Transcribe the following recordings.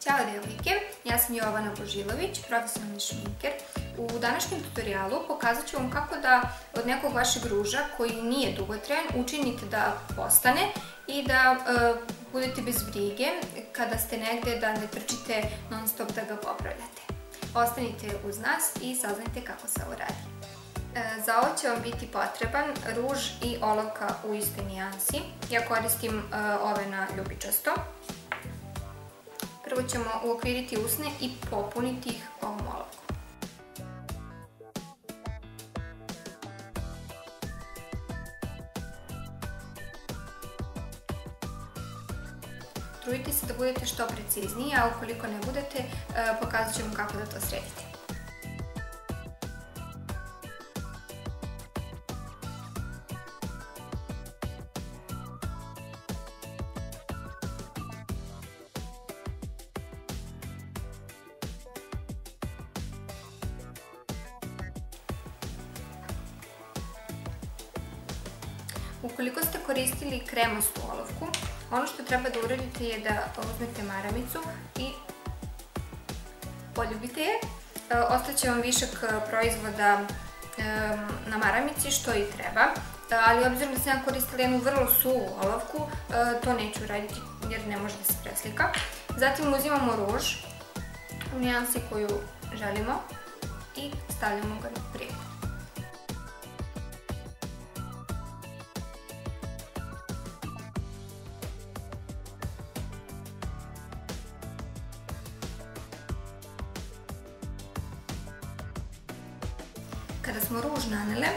Ćao devojke, ja sam Jovana Božilović, profesionalni šminker. U današnjem tutorialu pokazat ću vam kako da od nekog vašeg ruža koji nije dugotrajan učinite da postane i da budete bez brige kada ste negde, da ne trčite non stop da ga popravljate. Ostanite uz nas i saznajte kako se ovo radi. Za ovo će vam biti potreban ruž i olovka u istoj nijansi. Ja koristim ove na ljubičasto. Prvo ćemo uokviriti usne i popuniti ih ovom olovkom. Trudite se da budete što precizniji, a ukoliko ne budete, pokazat ću vam kako da to sredite. Ukoliko ste koristili kremastu olovku, ono što treba da uradite je da uzmete maramicu i poljubite je. Ostaće vam višak proizvoda na maramici, što i treba, ali obzirom da sam ja koristila jednu vrlo suvu olovku, to neću raditi jer ne može da se preslika. Zatim uzimamo ruž u nijansi koju želimo i stavljamo ga na preko. Kada smo ruž nanele,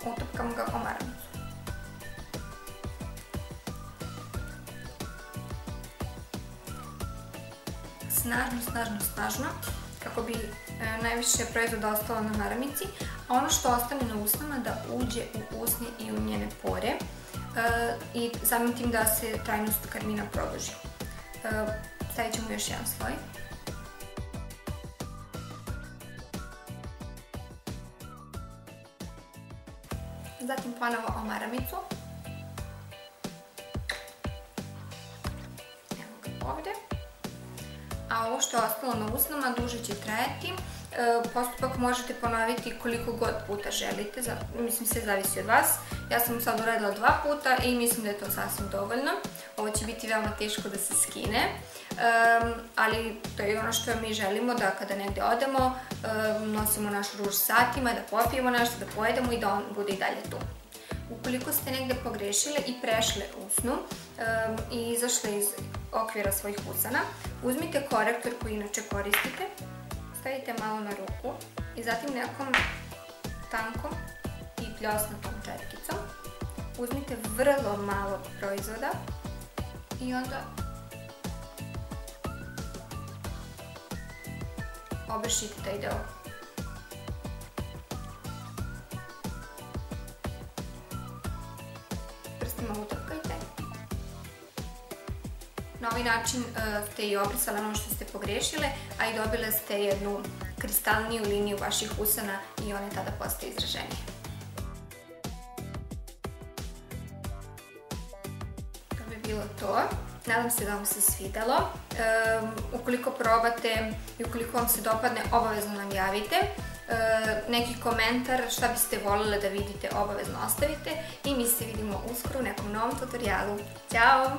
utopkamo ga o maramicu. Snažno, kako bi najviše proizvoda ostalo na maramici, a ono što ostane na usnama da uđe u usne i u njene pore i samim tim da se trajnost karmina produži. Stavit ćemo još jedan sloj. Zatim ponovo o maramicu. Evo ga ovde. A ovo što je ostalo na usnama duže će trajati. Postupak možete ponoviti koliko god puta želite, mislim sve zavisi od vas. Ja sam sad uradila 2 puta i mislim da je to sasvim dovoljno. Ovo će biti veoma teško da se skine, ali to je ono što mi želimo, da kada negde odemo nosimo naš ruž satima, da popijemo nešto, da pojedemo i da on bude i dalje tu. Ukoliko ste negde pogrešile i prešle usnu i izašle iz okvira svojih usana, uzmite korektor koji inače koristite, stavite malo na ruku i zatim nekom tankom i pljosnatom četkicom uzmite vrlo malo proizvoda i onda obršite taj deo. Prstima utopkajte. Na ovaj način ste i obrisali ono što ste pogrešile, a i dobile ste jednu kristalniju liniju vaših usana i one tada postaju izraženije. To bi bilo to. Nadam se da vam se svidelo. Ukoliko probate i ukoliko vam se dopadne, obavezno nam javite. Neki komentar šta biste voljeli da vidite, obavezno ostavite i mi se vidimo uskoro u nekom novom tutorialu. Ćao!